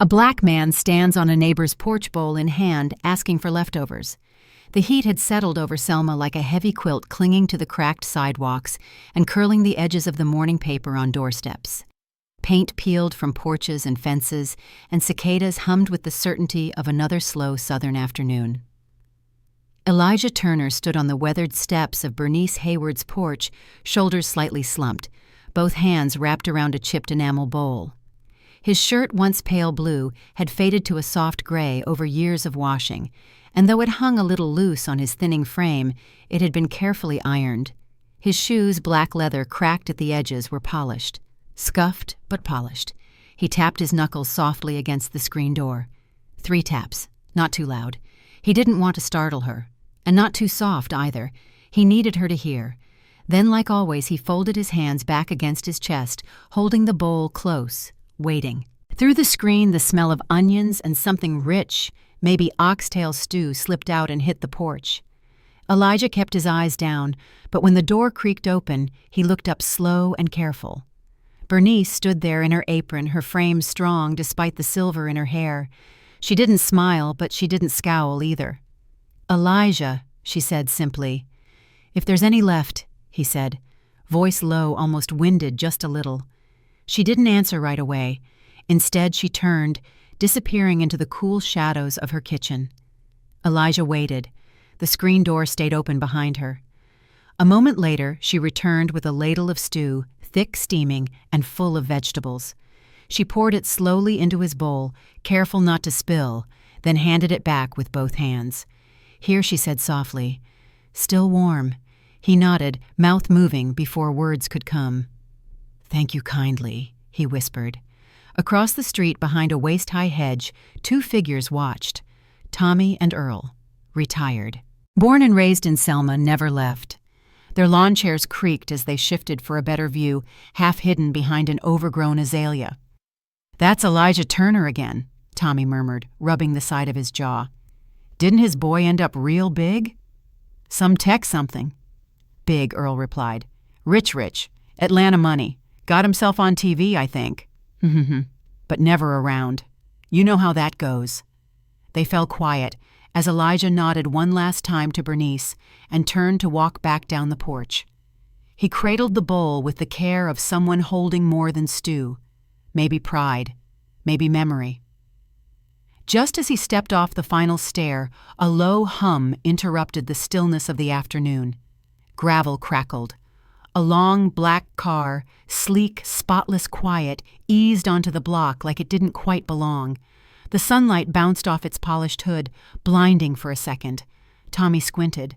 A black man stands on a neighbor's porch bowl in hand, asking for leftovers. The heat had settled over Selma like a heavy quilt clinging to the cracked sidewalks and curling the edges of the morning paper on doorsteps. Paint peeled from porches and fences, and cicadas hummed with the certainty of another slow southern afternoon. Elijah Turner stood on the weathered steps of Bernice Hayward's porch, shoulders slightly slumped, both hands wrapped around a chipped enamel bowl. His shirt, once pale blue, had faded to a soft gray over years of washing, and though it hung a little loose on his thinning frame, it had been carefully ironed. His shoes, black leather cracked at the edges, were polished. Scuffed, but polished. He tapped his knuckles softly against the screen door. 3 taps, not too loud. He didn't want to startle her. And not too soft, either. He needed her to hear. Then, like always, he folded his hands back against his chest, holding the bowl close, waiting. Through the screen, the smell of onions and something rich, maybe oxtail stew, slipped out and hit the porch. Elijah kept his eyes down, but when the door creaked open, he looked up slow and careful. Bernice stood there in her apron, her frame strong despite the silver in her hair. She didn't smile, but she didn't scowl either. "Elijah," she said simply. "If there's any left," he said, voice low, almost winded just a little. She didn't answer right away. Instead, she turned, disappearing into the cool shadows of her kitchen. Elijah waited. The screen door stayed open behind her. A moment later, she returned with a ladle of stew, thick, steaming, and full of vegetables. She poured it slowly into his bowl, careful not to spill, then handed it back with both hands. "Here," she said softly. "Still warm." He nodded, mouth moving before words could come. "Thank you kindly," he whispered. Across the street, behind a waist-high hedge, 2 figures watched. Tommy and Earl, retired. Born and raised in Selma, never left. Their lawn chairs creaked as they shifted for a better view, half hidden behind an overgrown azalea. "That's Elijah Turner again," Tommy murmured, rubbing the side of his jaw. "Didn't his boy end up real big?" "Some tech something." "Big," Earl replied. Rich. Atlanta money. Got himself on TV, I think." "But never around. You know how that goes." They fell quiet as Elijah nodded one last time to Bernice and turned to walk back down the porch. He cradled the bowl with the care of someone holding more than stew. Maybe pride. Maybe memory. Just as he stepped off the final stair, a low hum interrupted the stillness of the afternoon. Gravel crackled. A long black car, sleek, spotless quiet, eased onto the block like it didn't quite belong. The sunlight bounced off its polished hood, blinding for a second. Tommy squinted.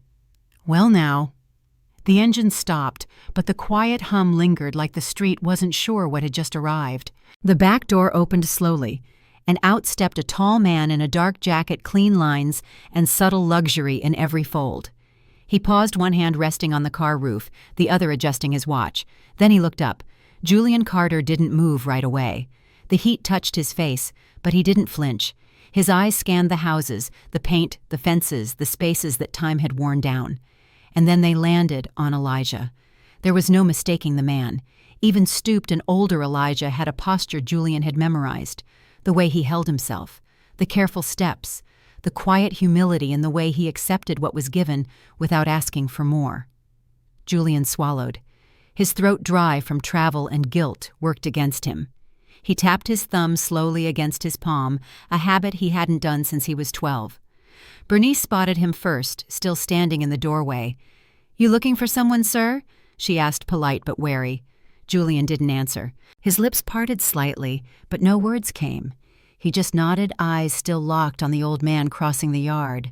"Well now." The engine stopped, but the quiet hum lingered like the street wasn't sure what had just arrived. The back door opened slowly, and out stepped a tall man in a dark jacket, clean lines, and subtle luxury in every fold. He paused, one hand resting on the car roof, the other adjusting his watch. Then he looked up. Julian Carter didn't move right away. The heat touched his face, but he didn't flinch. His eyes scanned the houses, the paint, the fences, the spaces that time had worn down. And then they landed on Elijah. There was no mistaking the man. Even stooped and older Elijah had a posture Julian had memorized. The way he held himself, the careful steps, the quiet humility in the way he accepted what was given without asking for more. Julian swallowed. His throat, dry from travel and guilt, worked against him. He tapped his thumb slowly against his palm, a habit he hadn't done since he was 12. Bernice spotted him first, still standing in the doorway. "You looking for someone, sir?" she asked, polite but wary. Julian didn't answer. His lips parted slightly, but no words came. He just nodded, eyes still locked on the old man crossing the yard.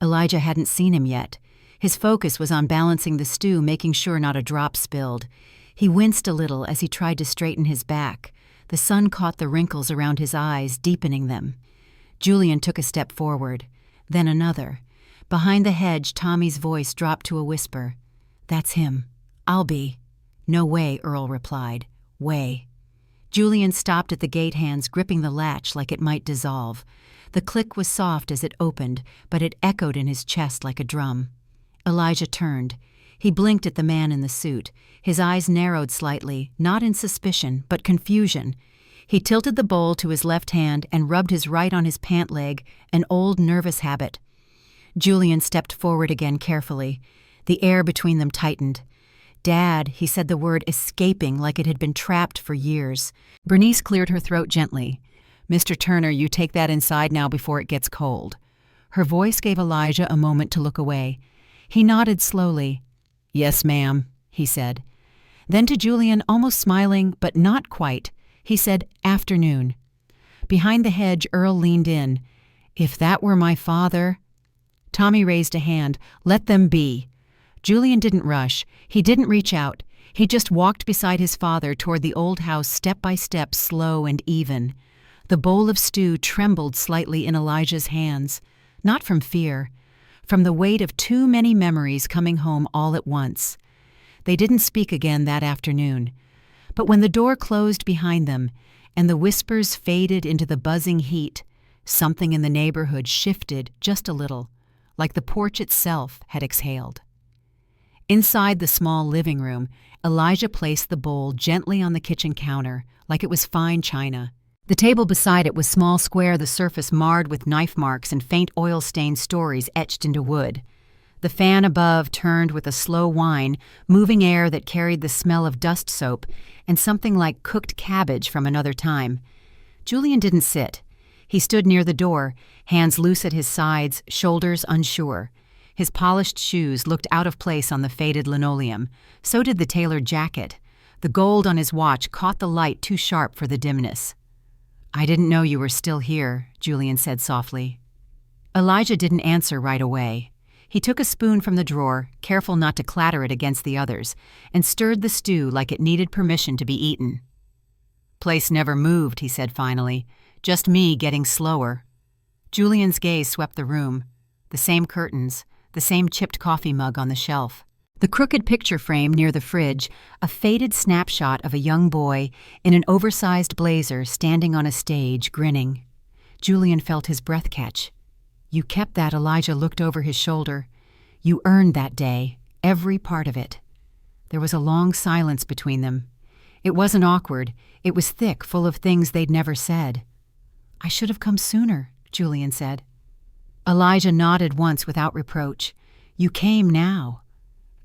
Elijah hadn't seen him yet. His focus was on balancing the stew, making sure not a drop spilled. He winced a little as he tried to straighten his back. The sun caught the wrinkles around his eyes, deepening them. Julian took a step forward, then another. Behind the hedge, Tommy's voice dropped to a whisper. "That's him. I'll be." "No way," Earl replied. "Way." Julian stopped at the gate, hands gripping the latch like it might dissolve. The click was soft as it opened, but it echoed in his chest like a drum. Elijah turned. He blinked at the man in the suit. His eyes narrowed slightly, not in suspicion, but confusion. He tilted the bowl to his left hand and rubbed his right on his pant leg, an old nervous habit. Julian stepped forward again carefully. The air between them tightened. "Dad," he said the word escaping like it had been trapped for years. Bernice cleared her throat gently. "Mr. Turner, you take that inside now before it gets cold." Her voice gave Elijah a moment to look away. He nodded slowly. "Yes, ma'am," he said. Then to Julian, almost smiling, but not quite, he said, "Afternoon." Behind the hedge, Earl leaned in. "If that were my father—" Tommy raised a hand. "Let them be." Julian didn't rush. He didn't reach out. He just walked beside his father toward the old house step by step, slow and even. The bowl of stew trembled slightly in Elijah's hands. Not from fear. From the weight of too many memories coming home all at once. They didn't speak again that afternoon. But when the door closed behind them and the whispers faded into the buzzing heat, something in the neighborhood shifted just a little, like the porch itself had exhaled. Inside the small living room, Elijah placed the bowl gently on the kitchen counter, like it was fine china. The table beside it was small square, the surface marred with knife marks and faint oil-stained stories etched into wood. The fan above turned with a slow whine, moving air that carried the smell of dust soap and something like cooked cabbage from another time. Julian didn't sit. He stood near the door, hands loose at his sides, shoulders unsure. His polished shoes looked out of place on the faded linoleum. So did the tailored jacket. The gold on his watch caught the light too sharp for the dimness. "I didn't know you were still here," Julian said softly. Elijah didn't answer right away. He took a spoon from the drawer, careful not to clatter it against the others, and stirred the stew like it needed permission to be eaten. "Place never moved," he said finally. "Just me getting slower." Julian's gaze swept the room. The same curtains, the same chipped coffee mug on the shelf. The crooked picture frame near the fridge, a faded snapshot of a young boy in an oversized blazer standing on a stage, grinning. Julian felt his breath catch. "You kept that," Elijah looked over his shoulder. "You earned that day, every part of it." There was a long silence between them. It wasn't awkward. It was thick, full of things they'd never said. "I should have come sooner," Julian said. Elijah nodded once without reproach. "You came now."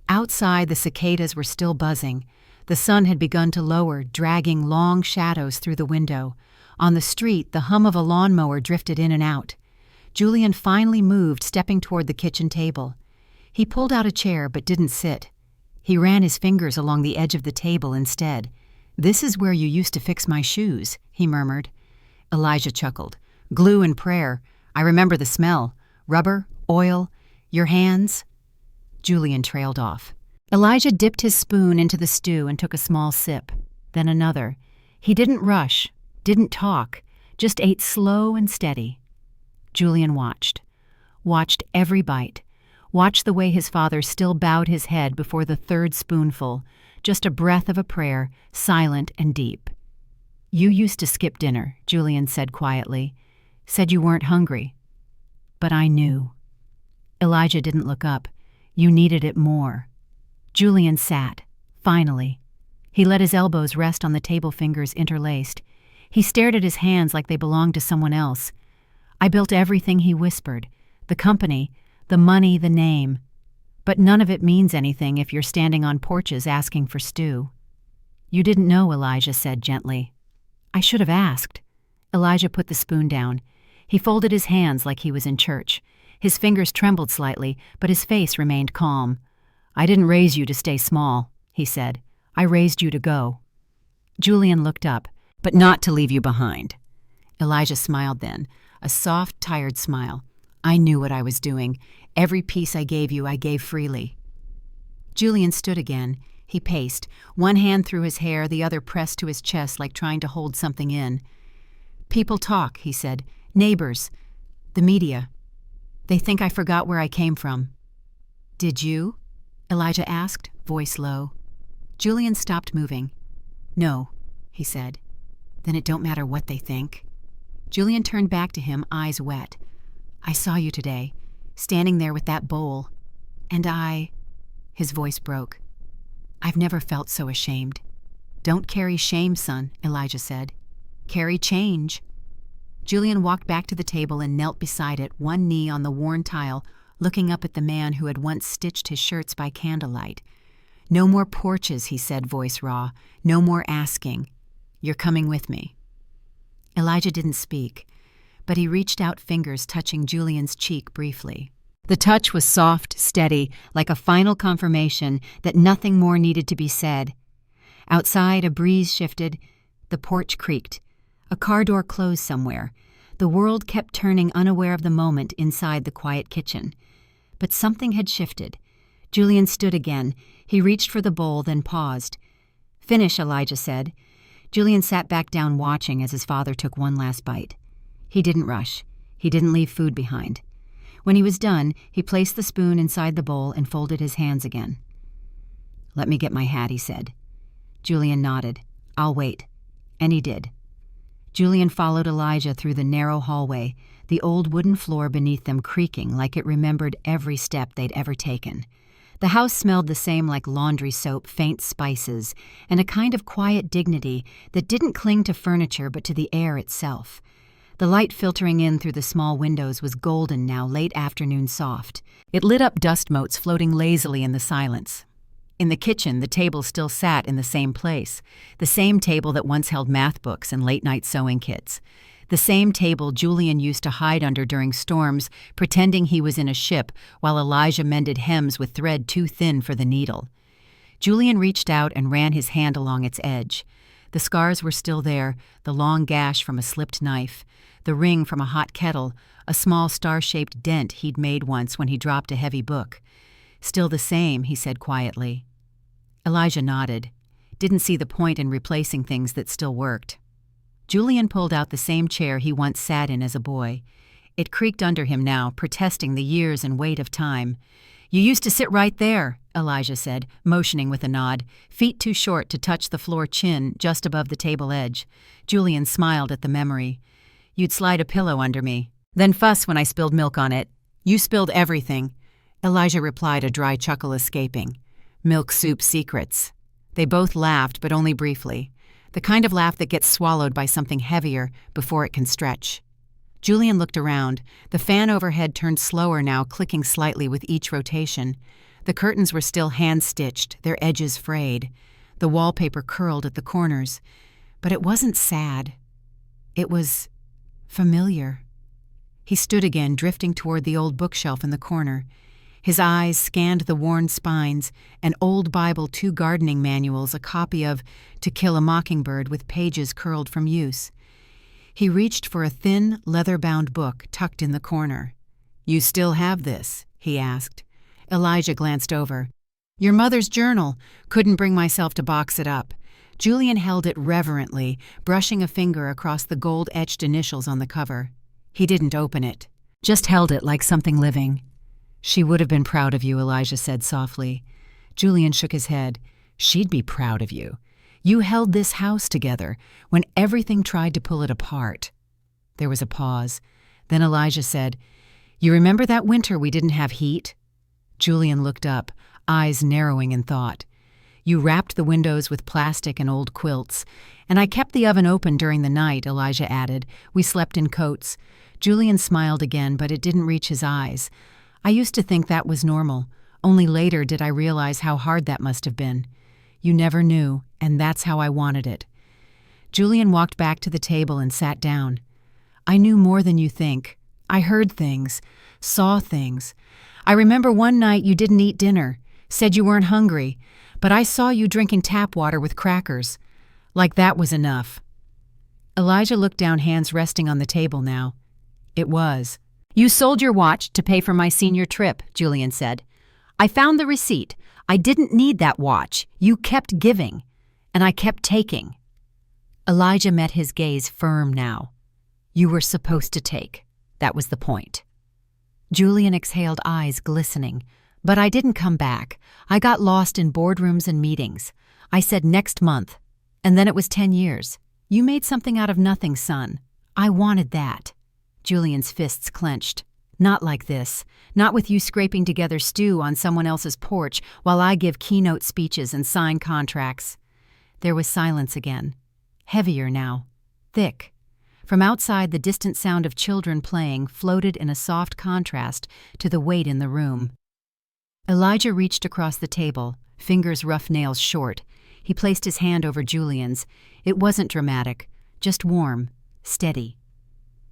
Outside, the cicadas were still buzzing. The sun had begun to lower, dragging long shadows through the window. On the street, the hum of a lawnmower drifted in and out. Julian finally moved, stepping toward the kitchen table. He pulled out a chair but didn't sit. He ran his fingers along the edge of the table instead. "This is where you used to fix my shoes," he murmured. Elijah chuckled. "Glue and prayer. I remember the smell. Rubber, oil, your hands." Julian trailed off. Elijah dipped his spoon into the stew and took a small sip, then another. He didn't rush, didn't talk, just ate slow and steady. Julian watched every bite, watched the way his father still bowed his head before the third spoonful, just a breath of a prayer, silent and deep. "You used to skip dinner," Julian said quietly. "Said you weren't hungry. But I knew." Elijah didn't look up. "You needed it more." Julian sat, finally. He let his elbows rest on the table fingers interlaced. He stared at his hands like they belonged to someone else. "I built everything," he whispered. "The company, the money, the name. But none of it means anything if you're standing on porches asking for stew." "You didn't know," Elijah said gently. "I should have asked." Elijah put the spoon down. He folded his hands like he was in church. His fingers trembled slightly, but his face remained calm. "I didn't raise you to stay small," he said. "I raised you to go." Julian looked up, "But not to leave you behind." Elijah smiled then, a soft, tired smile. "I knew what I was doing. Every piece I gave you, I gave freely." Julian stood again. He paced, one hand through his hair, the other pressed to his chest like trying to hold something in. "People talk," he said. "Neighbors. The media. They think I forgot where I came from." "Did you?" Elijah asked, voice low. Julian stopped moving. "No," he said. "Then it don't matter what they think." Julian turned back to him, eyes wet. "I saw you today, standing there with that bowl. And His voice broke. "I've never felt so ashamed." "Don't carry shame, son," Elijah said. Carry change. Julian walked back to the table and knelt beside it, one knee on the worn tile, looking up at the man who had once stitched his shirts by candlelight. "No more porches," he said, voice raw. "No more asking. You're coming with me." Elijah didn't speak, but he reached out, fingers touching Julian's cheek briefly. The touch was soft, steady, like a final confirmation that nothing more needed to be said. Outside, a breeze shifted. The porch creaked. A car door closed somewhere. The world kept turning, unaware of the moment inside the quiet kitchen. But something had shifted. Julian stood again. He reached for the bowl, then paused. "Finish," Elijah said. Julian sat back down, watching as his father took one last bite. He didn't rush. He didn't leave food behind. When he was done, he placed the spoon inside the bowl and folded his hands again. "Let me get my hat," he said. Julian nodded. "I'll wait." And he did. Julian followed Elijah through the narrow hallway, the old wooden floor beneath them creaking like it remembered every step they'd ever taken. The house smelled the same, like laundry soap, faint spices, and a kind of quiet dignity that didn't cling to furniture but to the air itself. The light filtering in through the small windows was golden now, late afternoon soft. It lit up dust motes floating lazily in the silence. In the kitchen, the table still sat in the same place, the same table that once held math books and late-night sewing kits. The same table Julian used to hide under during storms, pretending he was in a ship while Elijah mended hems with thread too thin for the needle. Julian reached out and ran his hand along its edge. The scars were still there, the long gash from a slipped knife, the ring from a hot kettle, a small star-shaped dent he'd made once when he dropped a heavy book. "Still the same," he said quietly. Elijah nodded, didn't see the point in replacing things that still worked. Julian pulled out the same chair he once sat in as a boy. It creaked under him now, protesting the years and weight of time. "You used to sit right there," Elijah said, motioning with a nod, feet too short to touch the floor, chin just above the table edge. Julian smiled at the memory. "You'd slide a pillow under me, then fuss when I spilled milk on it. You spilled everything." Elijah replied, a dry chuckle escaping. "Milk soup secrets." They both laughed, but only briefly. The kind of laugh that gets swallowed by something heavier before it can stretch. Julian looked around. The fan overhead turned slower now, clicking slightly with each rotation. The curtains were still hand-stitched, their edges frayed. The wallpaper curled at the corners. But it wasn't sad. It was familiar. He stood again, drifting toward the old bookshelf in the corner. His eyes scanned the worn spines, an old Bible, 2 gardening manuals, a copy of To Kill a Mockingbird with pages curled from use. He reached for a thin, leather-bound book tucked in the corner. "You still have this?" he asked. Elijah glanced over. "Your mother's journal. Couldn't bring myself to box it up." Julian held it reverently, brushing a finger across the gold-etched initials on the cover. He didn't open it, just held it like something living. "She would have been proud of you," Elijah said softly. Julian shook his head. "She'd be proud of you. You held this house together when everything tried to pull it apart." There was a pause. Then Elijah said, "You remember that winter we didn't have heat?" Julian looked up, eyes narrowing in thought. "You wrapped the windows with plastic and old quilts. And I kept the oven open during the night," Elijah added. "We slept in coats." Julian smiled again, but it didn't reach his eyes. "I used to think that was normal. Only later did I realize how hard that must have been. You never knew, and that's how I wanted it." Julian walked back to the table and sat down. "I knew more than you think. I heard things, saw things. I remember one night you didn't eat dinner, said you weren't hungry, but I saw you drinking tap water with crackers. Like that was enough." Elijah looked down, hands resting on the table now. "It was." "You sold your watch to pay for my senior trip," Julian said. "I found the receipt. I didn't need that watch. You kept giving, and I kept taking." Elijah met his gaze firm now. "You were supposed to take. That was the point." Julian exhaled, eyes glistening. "But I didn't come back. I got lost in boardrooms and meetings. I said next month, and then it was 10 years. You made something out of nothing, son. I wanted that." Julian's fists clenched. "Not like this. Not with you scraping together stew on someone else's porch while I give keynote speeches and sign contracts." There was silence again, heavier now. thick. From outside, the distant sound of children playing floated in a soft contrast to the weight in the room. Elijah reached across the table, fingers rough nails short. He placed his hand over Julian's. It wasn't dramatic, just warm, steady.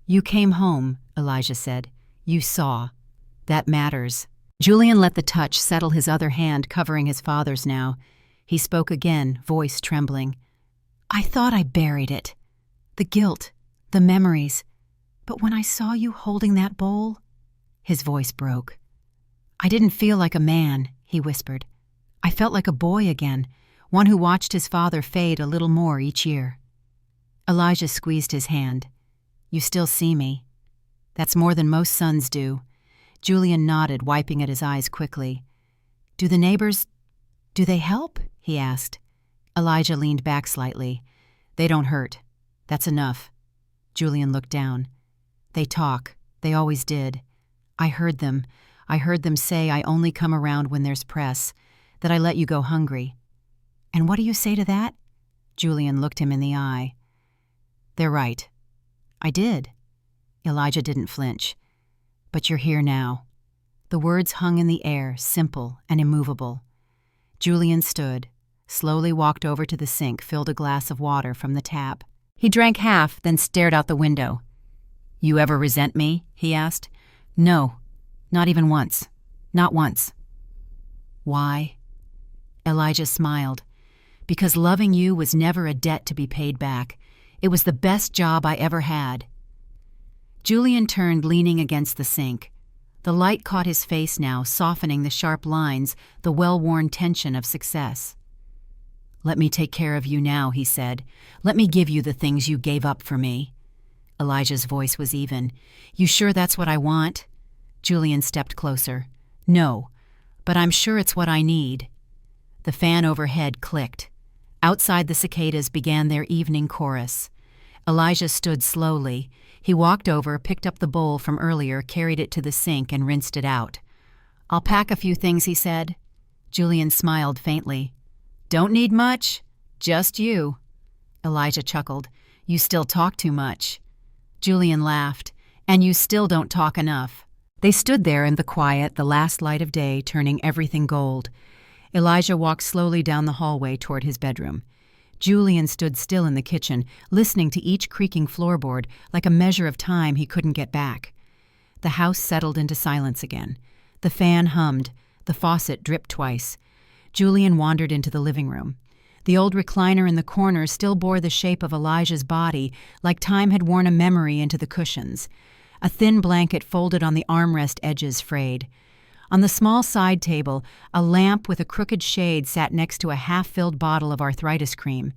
"You came home," Elijah said. "You saw. That matters." Julian let the touch settle his other hand covering his father's now. He spoke again, voice trembling. "I thought I buried it. The guilt, the memories. But when I saw you holding that bowl," his voice broke. "I didn't feel like a man," he whispered. "I felt like a boy again, one who watched his father fade a little more each year." Elijah squeezed his hand. "You still see me. That's more than most sons do." Julian nodded, wiping at his eyes quickly. Do they help?" he asked. Elijah leaned back slightly. "They don't hurt. That's enough." Julian looked down. "They talk. They always did. I heard them. I heard them say I only come around when there's press, that I let you go hungry." "And what do you say to that?" Julian looked him in the eye. "They're right. I did." Elijah didn't flinch. "But you're here now." The words hung in the air, simple and immovable. Julian stood, slowly walked over to the sink, filled a glass of water from the tap. He drank half, then stared out the window. "You ever resent me?" he asked. "No, not even once. Not once." "Why?" Elijah smiled. "Because loving you was never a debt to be paid back. It was the best job I ever had." Julian turned, leaning against the sink. The light caught his face now, softening the sharp lines, the well-worn tension of success. "Let me take care of you now," he said. "Let me give you the things you gave up for me." Elijah's voice was even. "You sure that's what I want?" Julian stepped closer. "No, but I'm sure it's what I need." The fan overhead clicked. Outside, the cicadas began their evening chorus. Elijah stood slowly. He walked over, picked up the bowl from earlier, carried it to the sink, and rinsed it out. "I'll pack a few things," he said. Julian smiled faintly. "Don't need much. Just you." Elijah chuckled. "You still talk too much." Julian laughed. "And you still don't talk enough." They stood there in the quiet, the last light of day, turning everything gold. Elijah walked slowly down the hallway toward his bedroom. Julian stood still in the kitchen, listening to each creaking floorboard like a measure of time he couldn't get back. The house settled into silence again. The fan hummed. The faucet dripped twice. Julian wandered into the living room. The old recliner in the corner still bore the shape of Elijah's body, like time had worn a memory into the cushions. A thin blanket folded on the armrest edges frayed. On the small side table, a lamp with a crooked shade sat next to a half-filled bottle of arthritis cream.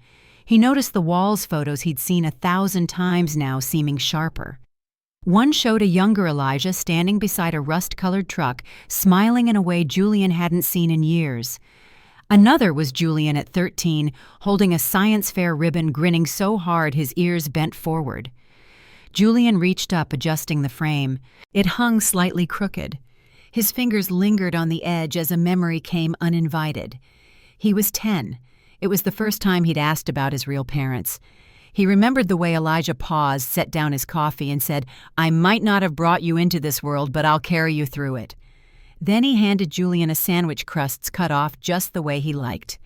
He noticed the walls photos he'd seen 1,000 times now seeming sharper. One showed a younger Elijah standing beside a rust-colored truck, smiling in a way Julian hadn't seen in years. Another was Julian at 13, holding a science fair ribbon, grinning so hard his ears bent forward. Julian reached up, adjusting the frame. It hung slightly crooked. His fingers lingered on the edge as a memory came uninvited. He was 10. It was the first time he'd asked about his real parents. He remembered the way Elijah paused, set down his coffee, and said, "I might not have brought you into this world, but I'll carry you through it." Then he handed Julian a sandwich crusts cut off just the way he liked.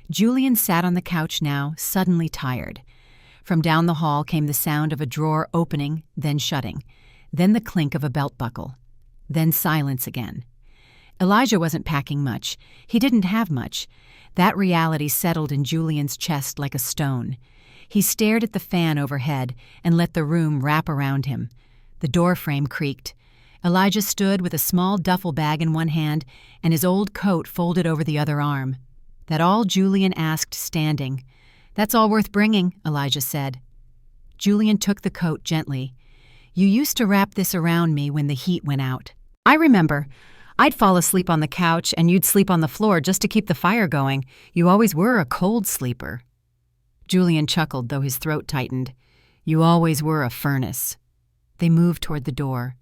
Julian sat on the couch now, suddenly tired. From down the hall came the sound of a drawer opening, then shutting, then the clink of a belt buckle. Then silence again. Elijah wasn't packing much. He didn't have much. That reality settled in Julian's chest like a stone. He stared at the fan overhead and let the room wrap around him. The door frame creaked. Elijah stood with a small duffel bag in one hand and his old coat folded over the other arm. That all Julian asked standing. "That's all worth bringing," Elijah said. Julian took the coat gently. "You used to wrap this around me when the heat went out." "I remember. I'd fall asleep on the couch and you'd sleep on the floor just to keep the fire going. You always were a cold sleeper." Julian chuckled, though his throat tightened. "You always were a furnace." They moved toward the door.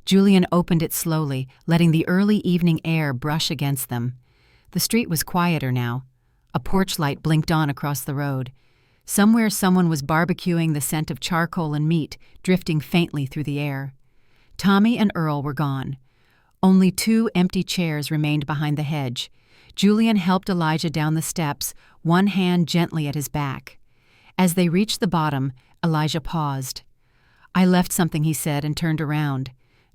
Julian opened it slowly, letting the early evening air brush against them. The street was quieter now. A porch light blinked on across the road. Somewhere someone was barbecuing, the scent of charcoal and meat drifting faintly through the air. Tommy and Earl were gone. Only 2 empty chairs remained behind the hedge. Julian helped Elijah down the steps, one hand gently at his back. As they reached the bottom, Elijah paused. "I left something," he said, and turned around.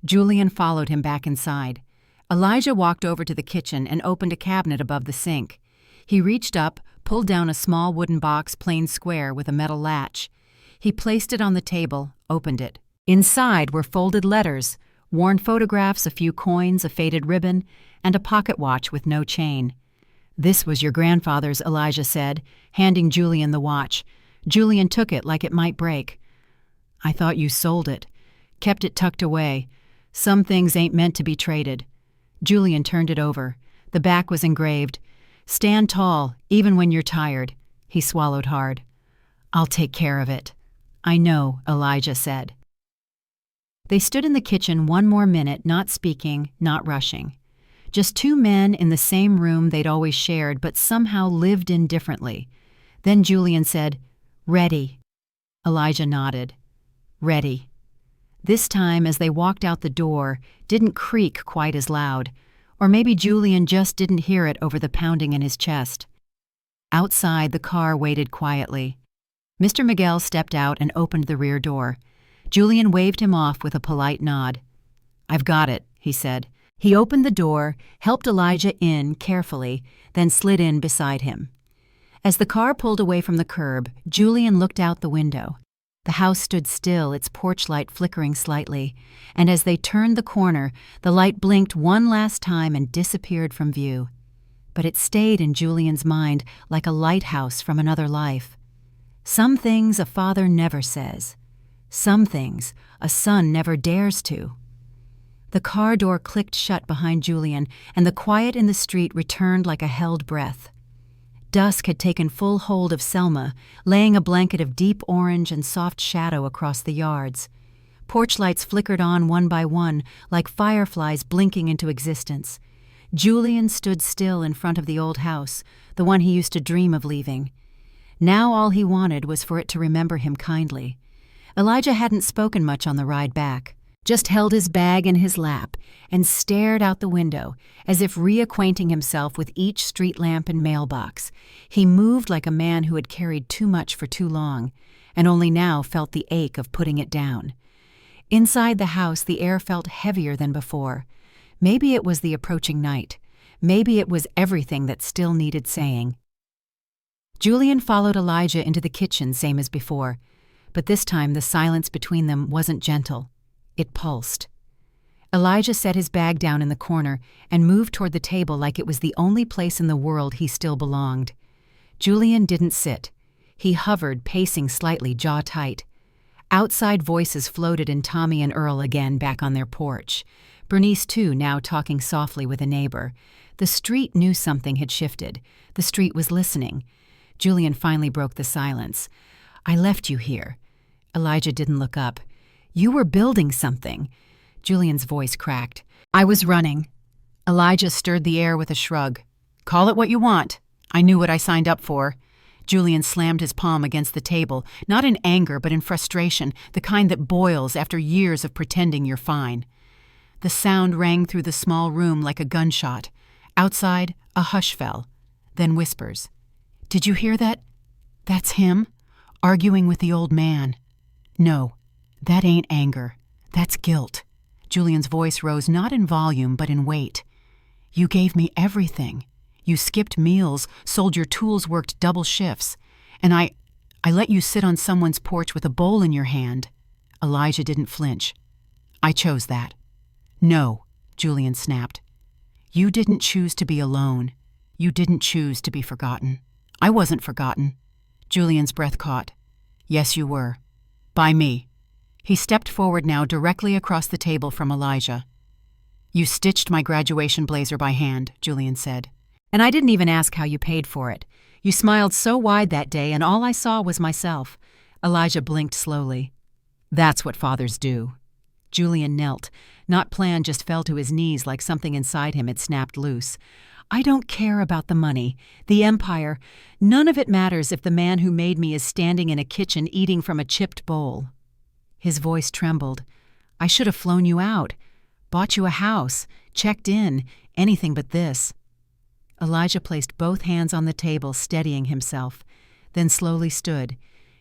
Julian followed him back inside. Elijah walked over to the kitchen and opened a cabinet above the sink. He reached up, pulled down a small wooden box, plain square, with a metal latch. He placed it on the table, opened it. Inside were folded letters, worn photographs, a few coins, a faded ribbon, and a pocket watch with no chain. "This was your grandfather's," Elijah said, handing Julian the watch. Julian took it like it might break. "I thought you sold it. Kept it tucked away. Some things ain't meant to be traded." Julian turned it over. The back was engraved, "Stand tall, even when you're tired." He swallowed hard. "I'll take care of it." "I know," Elijah said. They stood in the kitchen one more minute, not speaking, not rushing. Just 2 men in the same room they'd always shared, but somehow lived in differently. Then Julian said, "Ready." Elijah nodded. "Ready." This time, as they walked out the door, didn't creak quite as loud. Or maybe Julian just didn't hear it over the pounding in his chest. Outside, the car waited quietly. Mr. Miguel stepped out and opened the rear door. Julian waved him off with a polite nod. "I've got it," he said. He opened the door, helped Elijah in carefully, then slid in beside him. As the car pulled away from the curb, Julian looked out the window. The house stood still, its porch light flickering slightly, and as they turned the corner, the light blinked one last time and disappeared from view. But it stayed in Julian's mind like a lighthouse from another life. Some things a father never says. Some things a son never dares to. The car door clicked shut behind Julian, and the quiet in the street returned like a held breath. Dusk had taken full hold of Selma, laying a blanket of deep orange and soft shadow across the yards. Porch lights flickered on one by one, like fireflies blinking into existence. Julian stood still in front of the old house, the one he used to dream of leaving. Now all he wanted was for it to remember him kindly. Elijah hadn't spoken much on the ride back, just held his bag in his lap and stared out the window, as if reacquainting himself with each street lamp and mailbox. He moved like a man who had carried too much for too long, and only now felt the ache of putting it down. Inside the house, the air felt heavier than before. Maybe it was the approaching night. Maybe it was everything that still needed saying. Julian followed Elijah into the kitchen, same as before, but this time the silence between them wasn't gentle. It pulsed. Elijah set his bag down in the corner and moved toward the table like it was the only place in the world he still belonged. Julian didn't sit. He hovered, pacing slightly, jaw tight. Outside voices floated in Tommy and Earl again back on their porch. Bernice, too, now talking softly with a neighbor. The street knew something had shifted. The street was listening. Julian finally broke the silence. "I left you here." Elijah didn't look up. "You were building something." Julian's voice cracked. "I was running." Elijah stirred the air with a shrug. "Call it what you want. I knew what I signed up for." Julian slammed his palm against the table, not in anger but in frustration, the kind that boils after years of pretending you're fine. The sound rang through the small room like a gunshot. Outside, a hush fell, then whispers. "Did you hear that? That's him, arguing with the old man." "No, that ain't anger. That's guilt." Julian's voice rose not in volume but in weight. "You gave me everything. You skipped meals, sold your tools, worked double shifts. And I let you sit on someone's porch with a bowl in your hand." Elijah didn't flinch. "I chose that." "No," Julian snapped. "You didn't choose to be alone. You didn't choose to be forgotten." "I wasn't forgotten." Julian's breath caught. "Yes, you were. By me." He stepped forward now, directly across the table from Elijah. "You stitched my graduation blazer by hand," Julian said. "And I didn't even ask how you paid for it. You smiled so wide that day, and all I saw was myself." Elijah blinked slowly. "That's what fathers do." Julian knelt. Not planned, just fell to his knees like something inside him had snapped loose. I don't care about the money, the empire. None of it matters if the man who made me is standing in a kitchen eating from a chipped bowl." His voice trembled. "I should have flown you out, bought you a house, checked in, anything but this." Elijah placed both hands on the table, steadying himself, then slowly stood.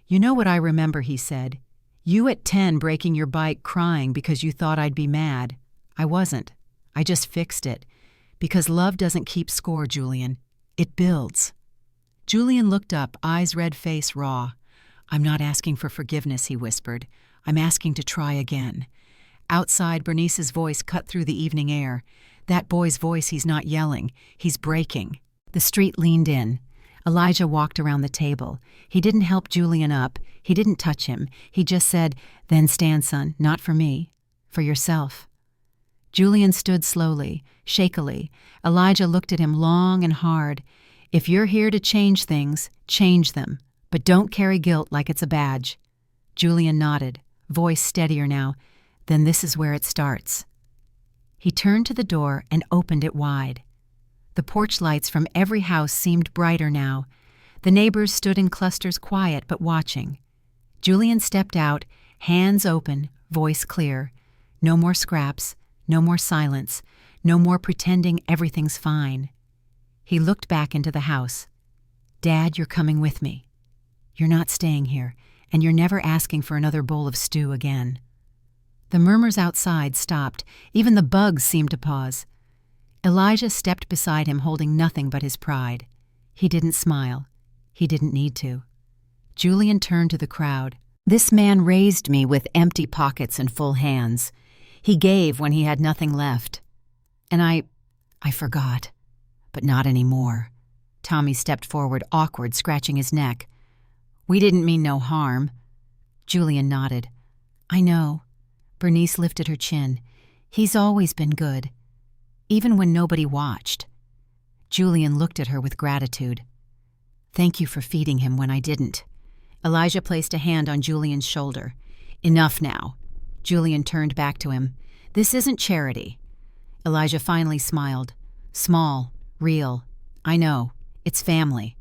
"You know what I remember," he said. "You at 10 breaking your bike crying because you thought I'd be mad. I wasn't. I just fixed it. Because love doesn't keep score, Julian. It builds." Julian looked up, eyes red, face raw. "I'm not asking for forgiveness," he whispered. "I'm asking to try again." Outside, Bernice's voice cut through the evening air. That boy's voice, he's not yelling. He's breaking. The street leaned in. Elijah walked around the table. He didn't help Julian up. He didn't touch him. He just said, "Then stand, son, not for me, for yourself." Julian stood slowly, shakily. Elijah looked at him long and hard. "If you're here to change things, change them. But don't carry guilt like it's a badge." Julian nodded, voice steadier now. "Then this is where it starts." He turned to the door and opened it wide. The porch lights from every house seemed brighter now. The neighbors stood in clusters, quiet but watching. Julian stepped out, hands open, voice clear. No more scraps, no more silence, no more pretending everything's fine. He looked back into the house. "Dad, you're coming with me. You're not staying here, and you're never asking for another bowl of stew again." The murmurs outside stopped. Even the bugs seemed to pause. Elijah stepped beside him, holding nothing but his pride. He didn't smile. He didn't need to. Julian turned to the crowd. "This man raised me with empty pockets and full hands. He gave when he had nothing left. And I forgot. But not anymore." Tommy stepped forward, awkward, scratching his neck. "We didn't mean no harm." Julian nodded. "I know." Bernice lifted her chin. "He's always been good, even when nobody watched." Julian looked at her with gratitude. "Thank you for feeding him when I didn't." Elijah placed a hand on Julian's shoulder. "Enough now." Julian turned back to him. "This isn't charity." Elijah finally smiled. "Small, real. I know. It's family."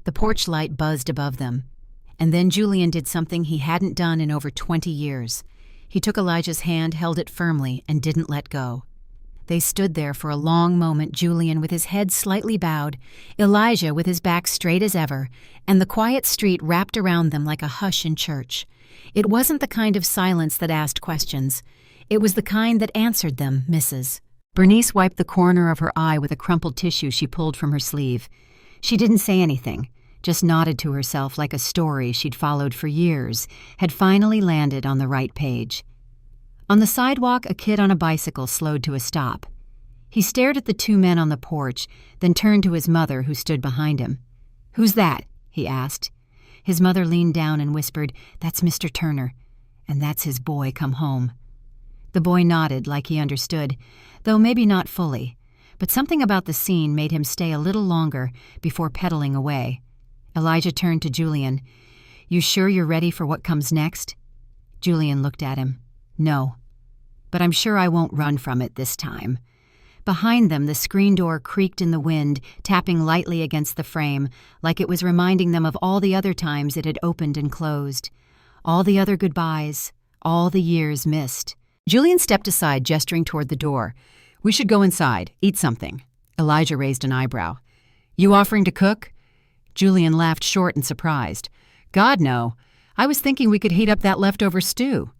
The porch light buzzed above them. And then Julian did something he hadn't done in over 20 years. He took Elijah's hand, held it firmly, and didn't let go. They stood there for a long moment, Julian with his head slightly bowed, Elijah with his back straight as ever, and the quiet street wrapped around them like a hush in church. It wasn't the kind of silence that asked questions. It was the kind that answered them, Mrs. Bernice wiped the corner of her eye with a crumpled tissue she pulled from her sleeve. She didn't say anything, just nodded to herself like a story she'd followed for years had finally landed on the right page. On the sidewalk, a kid on a bicycle slowed to a stop. He stared at the two men on the porch, then turned to his mother, who stood behind him. "Who's that?" he asked. His mother leaned down and whispered, "That's Mr. Turner, and that's his boy come home." The boy nodded like he understood, though maybe not fully, but something about the scene made him stay a little longer before pedaling away. Elijah turned to Julian. "You sure you're ready for what comes next?" Julian looked at him. "No, but I'm sure I won't run from it this time." Behind them, the screen door creaked in the wind, tapping lightly against the frame, like it was reminding them of all the other times it had opened and closed. All the other goodbyes, all the years missed. Julian stepped aside, gesturing toward the door. "We should go inside, eat something." Elijah raised an eyebrow. "You offering to cook?" Julian laughed short and surprised. "God, no. I was thinking we could heat up that leftover stew."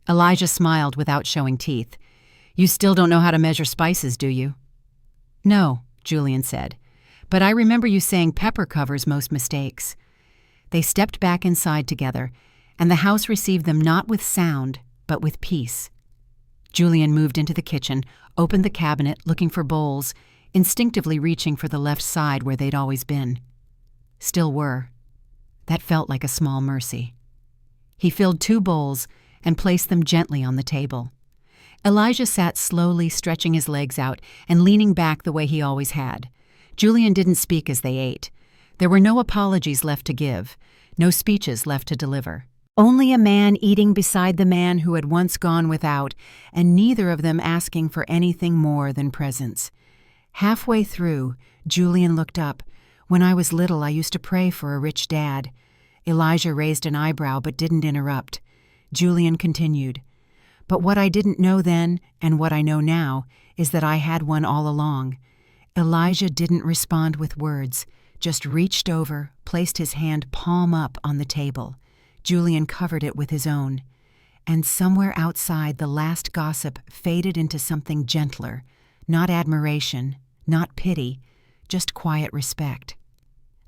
Elijah smiled without showing teeth. "You still don't know how to measure spices, do you?" "No," Julian said. "But I remember you saying pepper covers most mistakes." They stepped back inside together, and the house received them not with sound, but with peace. Julian moved into the kitchen, opened the cabinet, looking for bowls, instinctively reaching for the left side where they'd always been. Still were. That felt like a small mercy. He filled 2 bowls and placed them gently on the table. Elijah sat slowly, stretching his legs out and leaning back the way he always had. Julian didn't speak as they ate. There were no apologies left to give, no speeches left to deliver. Only a man eating beside the man who had once gone without, and neither of them asking for anything more than presence. Halfway through, Julian looked up. When I was little, I used to pray for a rich dad. Elijah raised an eyebrow but didn't interrupt. Julian continued. But what I didn't know then, and what I know now, is that I had one all along. Elijah didn't respond with words, just reached over, placed his hand palm up on the table. Julian covered it with his own. And somewhere outside, the last gossip faded into something gentler, not admiration, not pity, just quiet respect.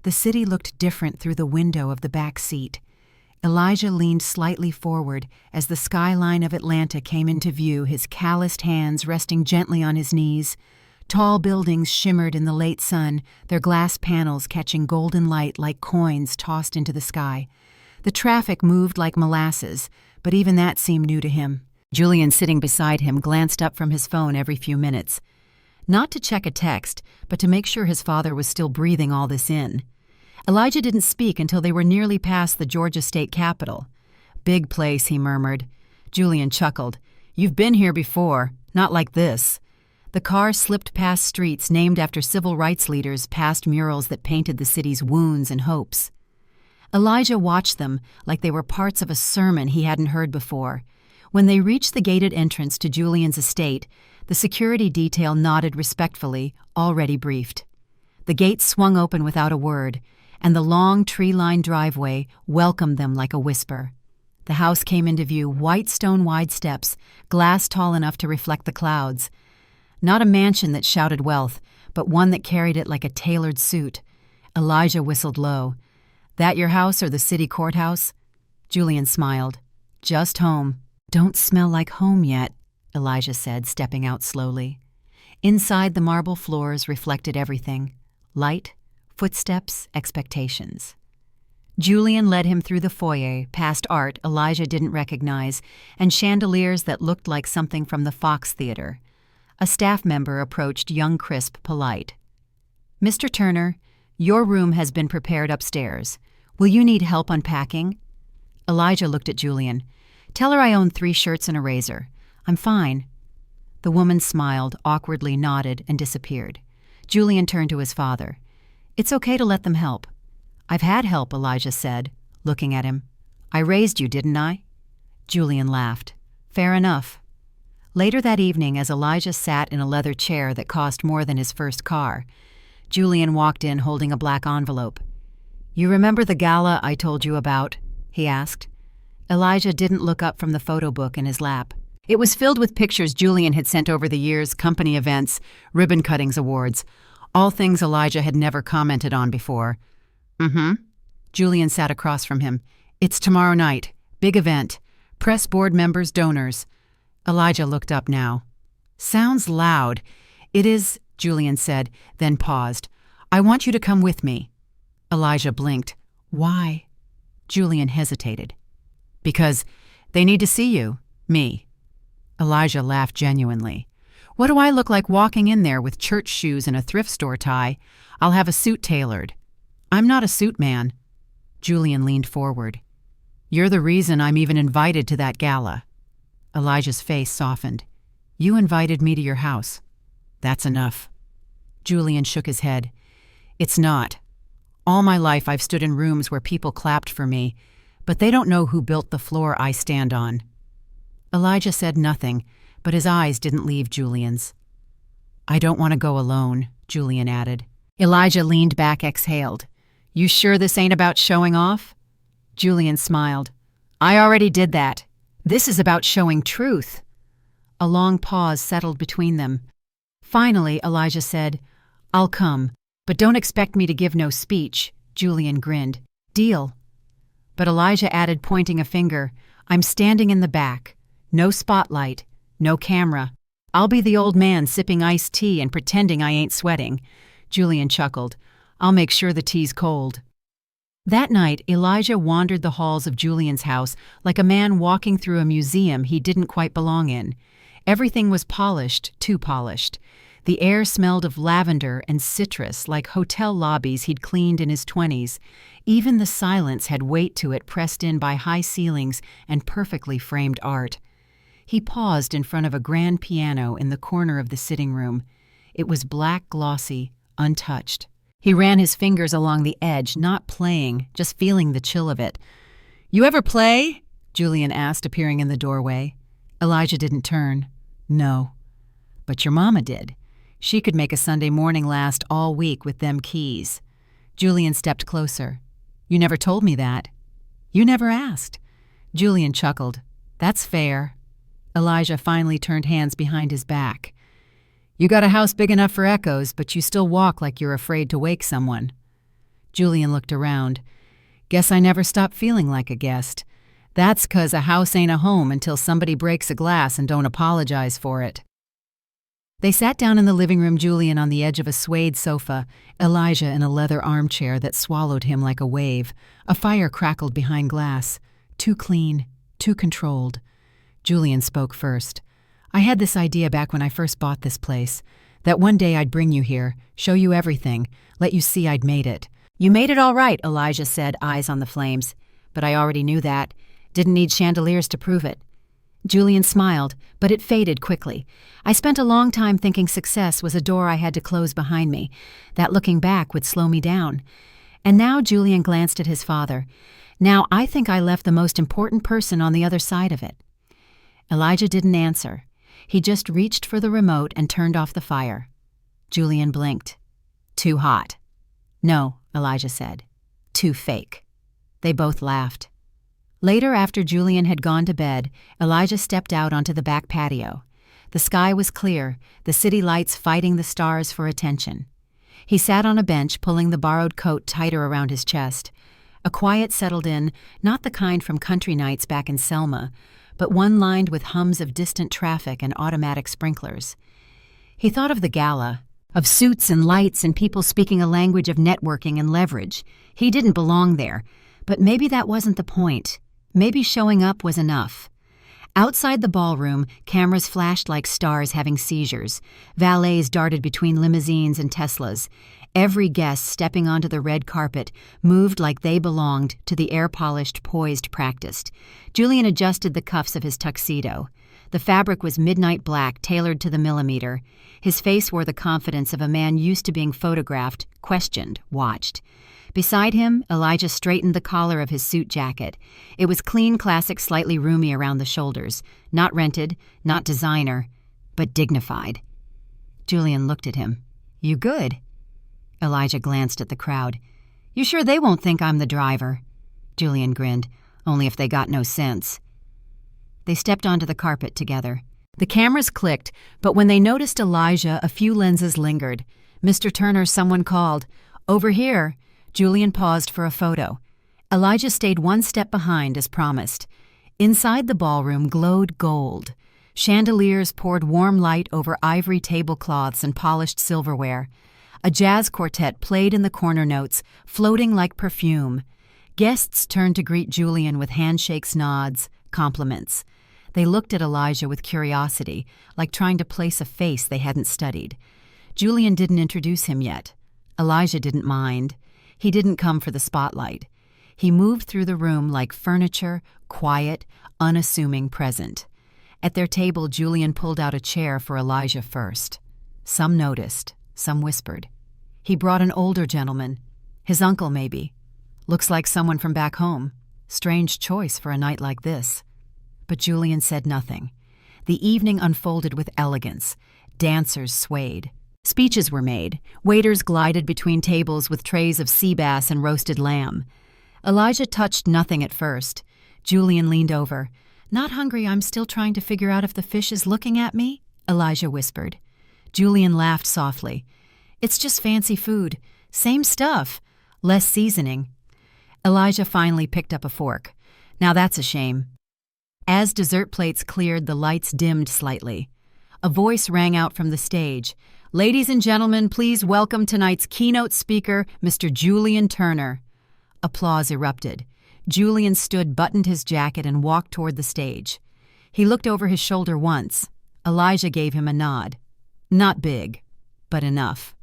The city looked different through the window of the back seat. Elijah leaned slightly forward as the skyline of Atlanta came into view, his calloused hands resting gently on his knees. Tall buildings shimmered in the late sun, their glass panels catching golden light like coins tossed into the sky. The traffic moved like molasses, but even that seemed new to him. Julian, sitting beside him, glanced up from his phone every few minutes. Not to check a text, but to make sure his father was still breathing all this in. Elijah didn't speak until they were nearly past the Georgia state capitol. "Big place," he murmured. Julian chuckled. "You've been here before, not like this." The car slipped past streets named after civil rights leaders, past murals that painted the city's wounds and hopes. Elijah watched them like they were parts of a sermon he hadn't heard before. When they reached the gated entrance to Julian's estate, the security detail nodded respectfully, already briefed. The gate swung open without a word, and the long tree-lined driveway welcomed them like a whisper. The house came into view, white stone-wide steps, glass tall enough to reflect the clouds. Not a mansion that shouted wealth, but one that carried it like a tailored suit. Elijah whistled low. "That your house or the city courthouse?" Julian smiled. "Just home." "Don't smell like home yet," Elijah said, stepping out slowly. Inside, the marble floors reflected everything. Light, footsteps, expectations. Julian led him through the foyer, past art Elijah didn't recognize, and chandeliers that looked like something from the Fox Theater. A staff member approached, young, crisp, polite. "Mr. Turner, your room has been prepared upstairs. Will you need help unpacking?" Elijah looked at Julian. "Tell her I own 3 shirts and a razor. I'm fine." The woman smiled, awkwardly nodded, and disappeared. Julian turned to his father. "It's okay to let them help." "I've had help," Elijah said, looking at him. "I raised you, didn't I?" Julian laughed. "Fair enough." Later that evening, as Elijah sat in a leather chair that cost more than his first car, Julian walked in holding a black envelope. "You remember the gala I told you about?" he asked. Elijah didn't look up from the photo book in his lap. It was filled with pictures Julian had sent over the years, company events, ribbon cuttings, awards, all things Elijah had never commented on before. "Mm-hmm." Julian sat across from him. "It's tomorrow night. Big event. Press board members, donors." Elijah looked up now. "Sounds loud." "It is," Julian said, then paused. "I want you to come with me." Elijah blinked. "Why?" Julian hesitated. "Because they need to see you. Me." Elijah laughed genuinely. "What do I look like walking in there with church shoes and a thrift store tie? I'll have a suit tailored." "I'm not a suit man." Julian leaned forward. "You're the reason I'm even invited to that gala." Elijah's face softened. "You invited me to your house. That's enough." Julian shook his head. "It's not. All my life I've stood in rooms where people clapped for me, but they don't know who built the floor I stand on." Elijah said nothing, but his eyes didn't leave Julian's. "I don't want to go alone," Julian added. Elijah leaned back, exhaled. "You sure this ain't about showing off?" Julian smiled. "I already did that. This is about showing truth." A long pause settled between them. Finally, Elijah said, "I'll come, but don't expect me to give no speech." Julian grinned. "Deal." But Elijah added, pointing a finger, "I'm standing in the back. No spotlight, no camera. I'll be the old man sipping iced tea and pretending I ain't sweating." Julian chuckled. "I'll make sure the tea's cold." That night, Elijah wandered the halls of Julian's house like a man walking through a museum he didn't quite belong in. Everything was polished, too polished. The air smelled of lavender and citrus like hotel lobbies he'd cleaned in his 20s. Even the silence had weight to it, pressed in by high ceilings and perfectly framed art. He paused in front of a grand piano in the corner of the sitting room. It was black, glossy, untouched. He ran his fingers along the edge, not playing, just feeling the chill of it. "You ever play?" Julian asked, appearing in the doorway. Elijah didn't turn. "No." "But your mama did. She could make a Sunday morning last all week with them keys." Julian stepped closer. "You never told me that." "You never asked." Julian chuckled. "That's fair." Elijah finally turned hands behind his back. "You got a house big enough for echoes, but you still walk like you're afraid to wake someone." Julian looked around. "Guess I never stopped feeling like a guest. That's 'cause a house ain't a home until somebody breaks a glass and don't apologize for it." They sat down in the living room, Julian on the edge of a suede sofa, Elijah in a leather armchair that swallowed him like a wave. A fire crackled behind glass. Too clean, too controlled. Julian spoke first. "I had this idea back when I first bought this place, that one day I'd bring you here, show you everything, let you see I'd made it." "You made it all right," Elijah said, eyes on the flames. "But I already knew that. Didn't need chandeliers to prove it." Julian smiled, but it faded quickly. "I spent a long time thinking success was a door I had to close behind me, that looking back would slow me down. And now," Julian glanced at his father, "now I think I left the most important person on the other side of it." Elijah didn't answer. He just reached for the remote and turned off the fire. Julian blinked. "Too hot." "No," Elijah said. "Too fake." They both laughed. Later, after Julian had gone to bed, Elijah stepped out onto the back patio. The sky was clear, the city lights fighting the stars for attention. He sat on a bench, pulling the borrowed coat tighter around his chest. A quiet settled in, not the kind from country nights back in Selma, but one lined with hums of distant traffic and automatic sprinklers. He thought of the gala, of suits and lights and people speaking a language of networking and leverage. He didn't belong there, but maybe that wasn't the point. Maybe showing up was enough. Outside the ballroom, cameras flashed like stars having seizures. Valets darted between limousines and Teslas. Every guest stepping onto the red carpet moved like they belonged to the air-polished, poised, practiced. Julian adjusted the cuffs of his tuxedo. The fabric was midnight black, tailored to the millimeter. His face wore the confidence of a man used to being photographed, questioned, watched. Beside him, Elijah straightened the collar of his suit jacket. It was clean, classic, slightly roomy around the shoulders. Not rented, not designer, but dignified. Julian looked at him. "You good?" Elijah glanced at the crowd. "You sure they won't think I'm the driver?" Julian grinned. "Only if they got no sense." They stepped onto the carpet together. The cameras clicked, but when they noticed Elijah, a few lenses lingered. "Mr. Turner," someone called. "Over here." Julian paused for a photo. Elijah stayed one step behind, as promised. Inside the ballroom glowed gold. Chandeliers poured warm light over ivory tablecloths and polished silverware. A jazz quartet played in the corner notes, floating like perfume. Guests turned to greet Julian with handshakes, nods, compliments. They looked at Elijah with curiosity, like trying to place a face they hadn't studied. Julian didn't introduce him yet. Elijah didn't mind. He didn't come for the spotlight. He moved through the room like furniture, quiet, unassuming, present. At their table, Julian pulled out a chair for Elijah first. Some noticed, some whispered. He brought an older gentleman. His uncle, maybe. Looks like someone from back home. Strange choice for a night like this. But Julian said nothing. The evening unfolded with elegance. Dancers swayed. Speeches were made. Waiters glided between tables with trays of sea bass and roasted lamb. Elijah touched nothing at first. Julian leaned over. "Not hungry, I'm still trying to figure out if the fish is looking at me," Elijah whispered. Julian laughed softly. "It's just fancy food. Same stuff. Less seasoning." Elijah finally picked up a fork. "Now that's a shame." As dessert plates cleared, the lights dimmed slightly. A voice rang out from the stage. "Ladies and gentlemen, please welcome tonight's keynote speaker, Mr. Julian Turner." Applause erupted. Julian stood, buttoned his jacket, and walked toward the stage. He looked over his shoulder once. Elijah gave him a nod. Not big, but enough.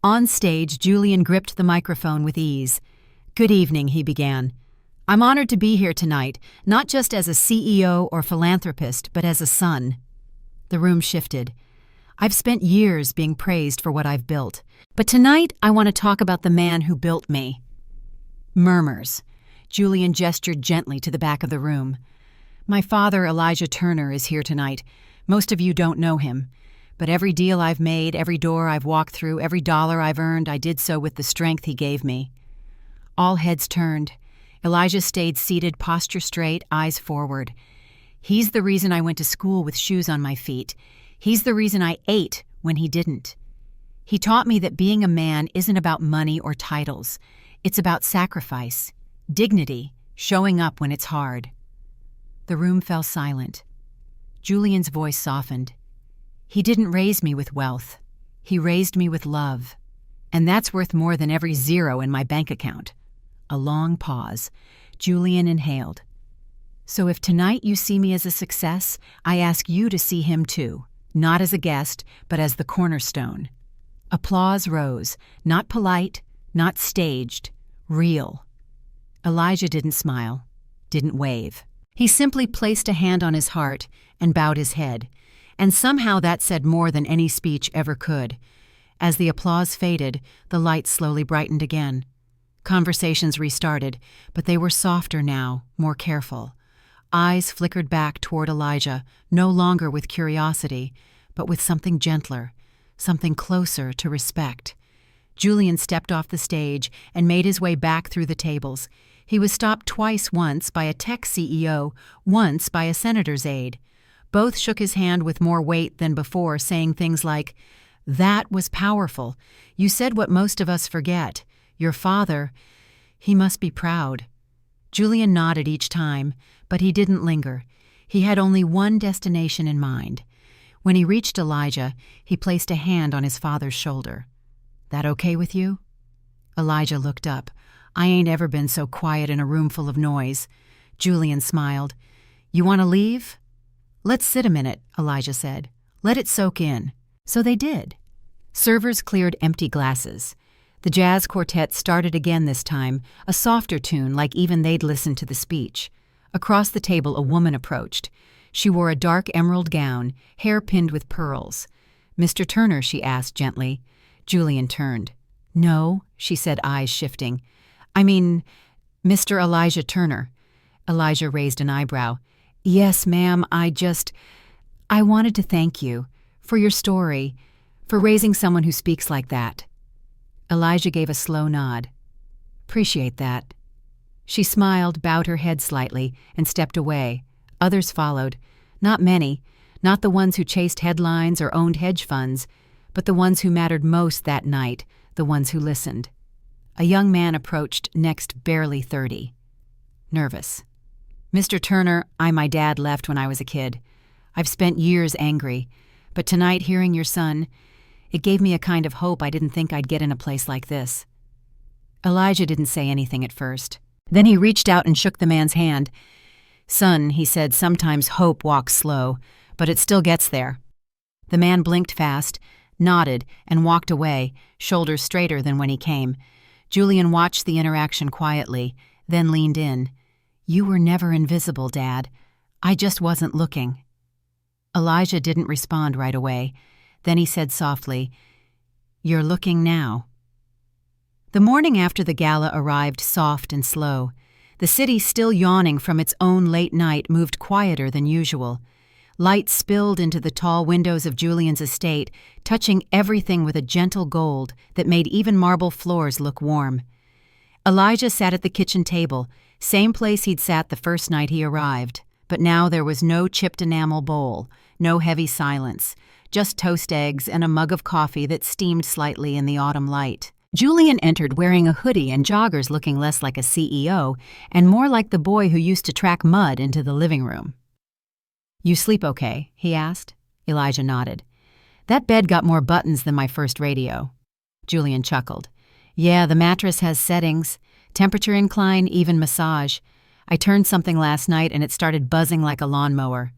On stage, Julian gripped the microphone with ease. "Good evening," he began. "I'm honored to be here tonight, not just as a CEO or philanthropist, but as a son." The room shifted. I've spent years being praised for what I've built, but tonight I want to talk about the man who built me. Murmurs. Julian gestured gently to the back of the room. My father, Elijah Turner, is here tonight. Most of you don't know him. But every deal I've made, every door I've walked through, every dollar I've earned, I did so with the strength he gave me. All heads turned. Elijah stayed seated, posture straight, eyes forward. He's the reason I went to school with shoes on my feet. He's the reason I ate when he didn't. He taught me that being a man isn't about money or titles. It's about sacrifice, dignity, showing up when it's hard. The room fell silent. Julian's voice softened. He didn't raise me with wealth. He raised me with love. And that's worth more than every zero in my bank account. A long pause. Julian inhaled. So if tonight you see me as a success, I ask you to see him too. Not as a guest, but as the cornerstone. Applause rose. Not polite, not staged. Real. Elijah didn't smile, didn't wave. He simply placed a hand on his heart and bowed his head. And somehow that said more than any speech ever could. As the applause faded, the lights slowly brightened again. Conversations restarted, but they were softer now, more careful. Eyes flickered back toward Elijah, no longer with curiosity, but with something gentler, something closer to respect. Julian stepped off the stage and made his way back through the tables. He was stopped twice, once by a tech CEO, once by a senator's aide. Both shook his hand with more weight than before, saying things like, "That was powerful. You said what most of us forget. Your father, he must be proud." Julian nodded each time, but he didn't linger. He had only one destination in mind. When he reached Elijah, he placed a hand on his father's shoulder. "That okay with you?" Elijah looked up. "I ain't ever been so quiet in a room full of noise." Julian smiled. "You want to leave?" "Let's sit a minute," Elijah said. "Let it soak in." So they did. Servers cleared empty glasses. The jazz quartet started again this time, a softer tune like even they'd listened to the speech. Across the table a woman approached. She wore a dark emerald gown, hair pinned with pearls. "Mr. Turner?" she asked gently. Julian turned. "No," she said, eyes shifting. "I mean, Mr. Elijah Turner." Elijah raised an eyebrow. "Yes, ma'am, I wanted to thank you for your story, for raising someone who speaks like that." Elijah gave a slow nod. "Appreciate that." She smiled, bowed her head slightly, and stepped away. Others followed. Not many, not the ones who chased headlines or owned hedge funds, but the ones who mattered most that night, the ones who listened. A young man approached next, barely 30. Nervous. "Mr. Turner, my dad left when I was a kid. I've spent years angry, but tonight hearing your son, it gave me a kind of hope I didn't think I'd get in a place like this." Elijah didn't say anything at first. Then he reached out and shook the man's hand. "Son," he said, "sometimes hope walks slow, but it still gets there." The man blinked fast, nodded, and walked away, shoulders straighter than when he came. Julian watched the interaction quietly, then leaned in. "You were never invisible, Dad. I just wasn't looking." Elijah didn't respond right away. Then he said softly, "You're looking now." The morning after the gala arrived soft and slow. The city, still yawning from its own late night, moved quieter than usual. Light spilled into the tall windows of Julian's estate, touching everything with a gentle gold that made even marble floors look warm. Elijah sat at the kitchen table, same place he'd sat the first night he arrived, but now there was no chipped enamel bowl, no heavy silence, just toast eggs and a mug of coffee that steamed slightly in the autumn light. Julian entered wearing a hoodie and joggers, looking less like a CEO and more like the boy who used to track mud into the living room. "You sleep okay?" he asked. Elijah nodded. "That bed got more buttons than my first radio." Julian chuckled. "Yeah, the mattress has settings. Temperature incline, even massage. I turned something last night and it started buzzing like a lawnmower."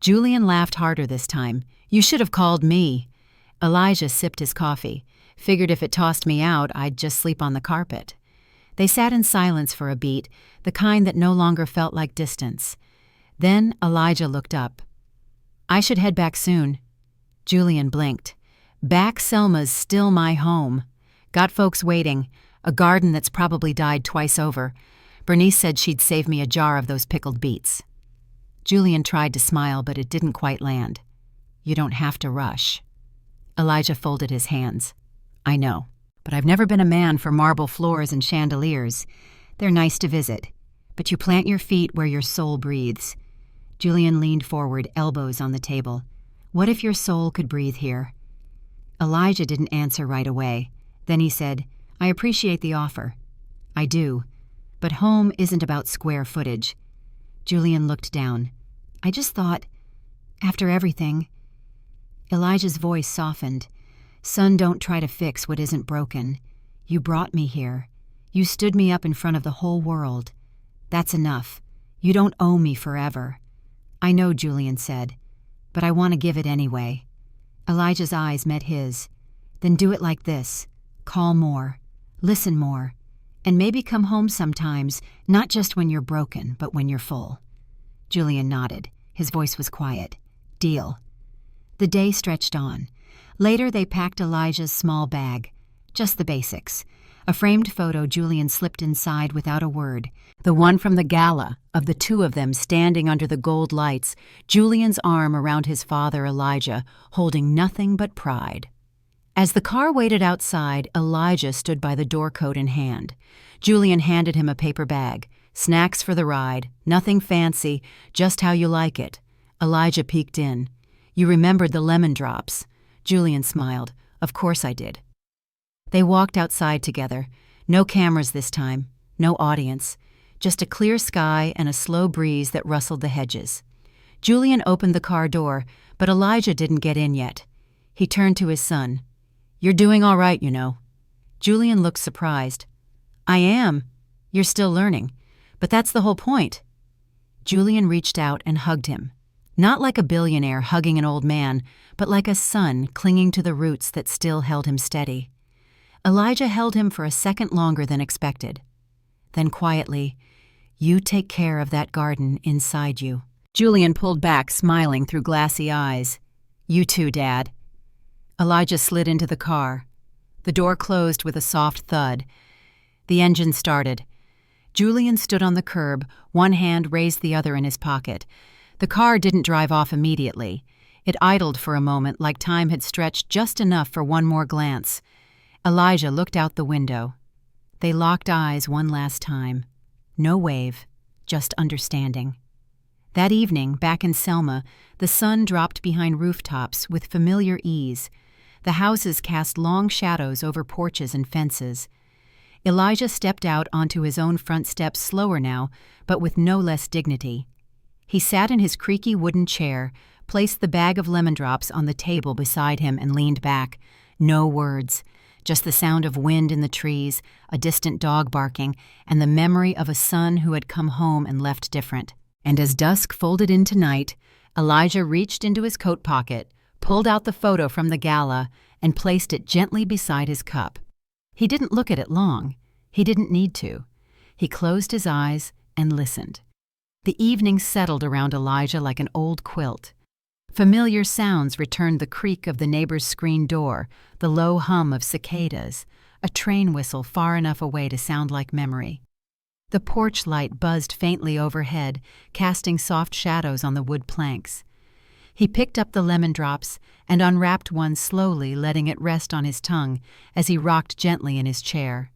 Julian laughed harder this time. "You should have called me." Elijah sipped his coffee. "Figured if it tossed me out, I'd just sleep on the carpet." They sat in silence for a beat, the kind that no longer felt like distance. Then Elijah looked up. "I should head back soon." Julian blinked. Back Selma's still my home. Got folks waiting, a garden that's probably died twice over. Bernice said she'd save me a jar of those pickled beets. Julian tried to smile, but it didn't quite land. You don't have to rush. Elijah folded his hands. I know, but I've never been a man for marble floors and chandeliers. They're nice to visit, but you plant your feet where your soul breathes. Julian leaned forward, elbows on the table. What if your soul could breathe here? Elijah didn't answer right away. Then he said, I appreciate the offer. I do, but home isn't about square footage. Julian looked down. I just thought, after everything. Elijah's voice softened. Son, don't try to fix what isn't broken. You brought me here. You stood me up in front of the whole world. That's enough. You don't owe me forever. I know, Julian said, but I want to give it anyway. Elijah's eyes met his. Then do it like this. Call more. Listen more. And maybe come home sometimes, not just when you're broken, but when you're full. Julian nodded. His voice was quiet. Deal. The day stretched on. Later they packed Elijah's small bag. Just the basics. A framed photo Julian slipped inside without a word. The one from the gala, of the two of them standing under the gold lights, Julian's arm around his father Elijah, holding nothing but pride. As the car waited outside, Elijah stood by the doorcoat in hand. Julian handed him a paper bag. Snacks for the ride, nothing fancy, just how you like it. Elijah peeked in. You remembered the lemon drops. Julian smiled. Of course I did. They walked outside together. No cameras this time, no audience. Just a clear sky and a slow breeze that rustled the hedges. Julian opened the car door, but Elijah didn't get in yet. He turned to his son. You're doing all right, you know. Julian looked surprised. I am. You're still learning. But that's the whole point. Julian reached out and hugged him. Not like a billionaire hugging an old man, but like a son clinging to the roots that still held him steady. Elijah held him for a second longer than expected. Then quietly, you take care of that garden inside you. Julian pulled back, smiling through glassy eyes. You too, Dad. Elijah slid into the car. The door closed with a soft thud. The engine started. Julian stood on the curb, one hand raised the other in his pocket. The car didn't drive off immediately. It idled for a moment like time had stretched just enough for one more glance. Elijah looked out the window. They locked eyes one last time. No wave, just understanding. That evening, back in Selma, the sun dropped behind rooftops with familiar ease. The houses cast long shadows over porches and fences. Elijah stepped out onto his own front steps slower now, but with no less dignity. He sat in his creaky wooden chair, placed the bag of lemon drops on the table beside him and leaned back. No words, just the sound of wind in the trees, a distant dog barking, and the memory of a son who had come home and left different. And as dusk folded into night, Elijah reached into his coat pocket, pulled out the photo from the gala, and placed it gently beside his cup. He didn't look at it long. He didn't need to. He closed his eyes and listened. The evening settled around Elijah like an old quilt. Familiar sounds returned: the creak of the neighbor's screen door, the low hum of cicadas, a train whistle far enough away to sound like memory. The porch light buzzed faintly overhead, casting soft shadows on the wood planks. He picked up the lemon drops and unwrapped one slowly, letting it rest on his tongue as he rocked gently in his chair.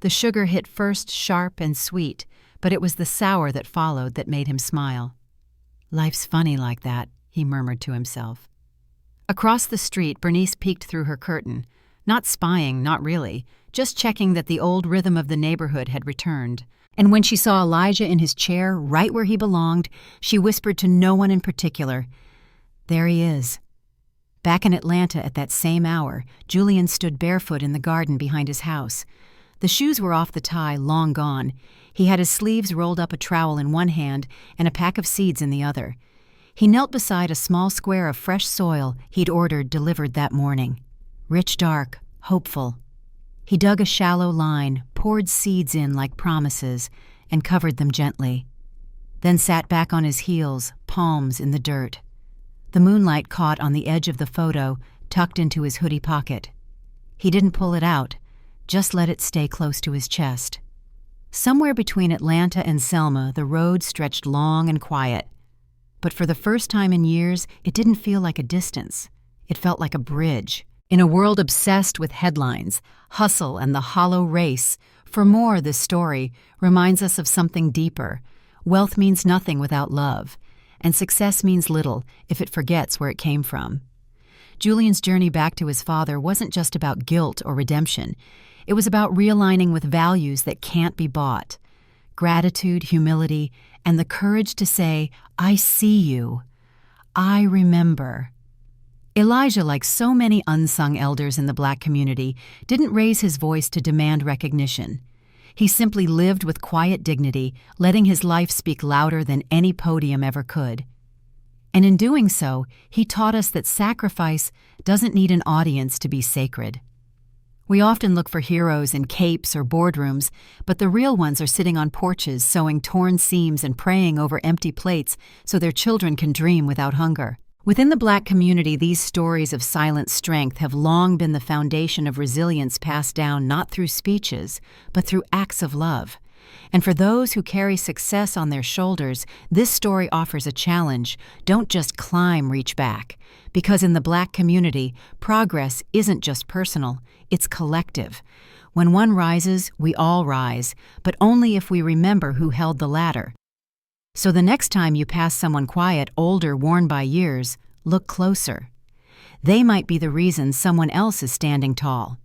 The sugar hit first sharp and sweet, but it was the sour that followed that made him smile. Life's funny like that, he murmured to himself. Across the street, Bernice peeked through her curtain. Not spying, not really, just checking that the old rhythm of the neighborhood had returned. And when she saw Elijah in his chair, right where he belonged, she whispered to no one in particular, "There he is." Back in Atlanta at that same hour, Julian stood barefoot in the garden behind his house. The shoes were off the tie, long gone. He had his sleeves rolled up, a trowel in one hand and a pack of seeds in the other. He knelt beside a small square of fresh soil he'd ordered delivered that morning. Rich, dark, hopeful. He dug a shallow line, poured seeds in like promises, and covered them gently. Then sat back on his heels, palms in the dirt. The moonlight caught on the edge of the photo, tucked into his hoodie pocket. He didn't pull it out, just let it stay close to his chest. Somewhere between Atlanta and Selma, the road stretched long and quiet. But for the first time in years, it didn't feel like a distance. It felt like a bridge. In a world obsessed with headlines, hustle, and the hollow race, for more, this story reminds us of something deeper. Wealth means nothing without love, and success means little if it forgets where it came from. Julian's journey back to his father wasn't just about guilt or redemption. It was about realigning with values that can't be bought. Gratitude, humility, and the courage to say, "I see you. I remember." Elijah, like so many unsung elders in the Black community, didn't raise his voice to demand recognition. He simply lived with quiet dignity, letting his life speak louder than any podium ever could. And in doing so, he taught us that sacrifice doesn't need an audience to be sacred. We often look for heroes in capes or boardrooms, but the real ones are sitting on porches, sewing torn seams and praying over empty plates so their children can dream without hunger. Within the Black community, these stories of silent strength have long been the foundation of resilience passed down not through speeches, but through acts of love. And for those who carry success on their shoulders, this story offers a challenge. Don't just climb, reach back. Because in the Black community, progress isn't just personal, it's collective. When one rises, we all rise, but only if we remember who held the ladder. So the next time you pass someone quiet, older, worn by years, look closer. They might be the reason someone else is standing tall.